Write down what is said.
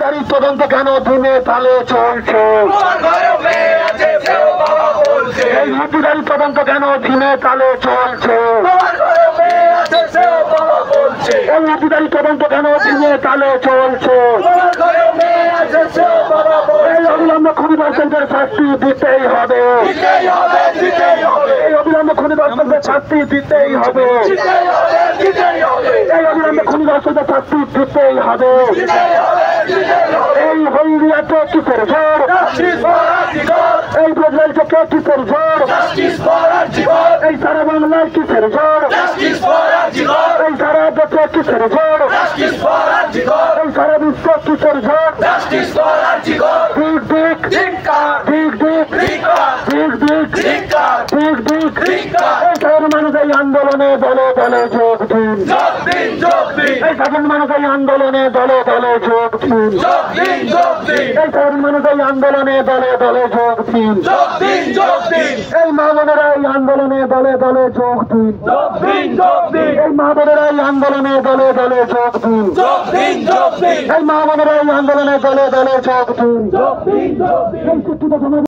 তদন্ত কেন দিনে তালে চলছে? এই মুদ্রারি তদন্ত কেন দিনে তালে চলছে? এই মুদ্রারি তদন্ত কেন দিনে তালে চলছে? এই অবিলম্বে খুনিদের শাস্তি দিতেই হবে। এই অবিলম্বে খুনিদের শাস্তি দিতেই হবে। এই অবিলম্বে খুনিদের শাস্তি দিতেই হবে। এই হলদিয়াতে কিসের ঝড়? এই বদলাইতে কিসের ঝড়? এই সারা বাংলায় কিসের ঝড়? এই সারা দেশে কিসের ঝড়? এই সারা বিশ্ব কিসের ঝড়? দিক দিক দিক দিক দিক দিক দিক দিক এই সাধারণ মানুষ এই আন্দোলনে দলে দলে যোগ দিন। এই সাধারণ মানুষ এই আন্দোলনে দলে দলে যোগ দিন। এই সাধারণ মানুষ এই আন্দোলনে দলে দলে যোগ দিন। এই মা বোনেরা এই আন্দোলনে দলে দলে যোগ দিন। এই মা বোনেরা এই আন্দোলনে দলে দলে যোগ দিন। এই মা বোনেরা এই আন্দোলনে দলে দলে যোগ দিন।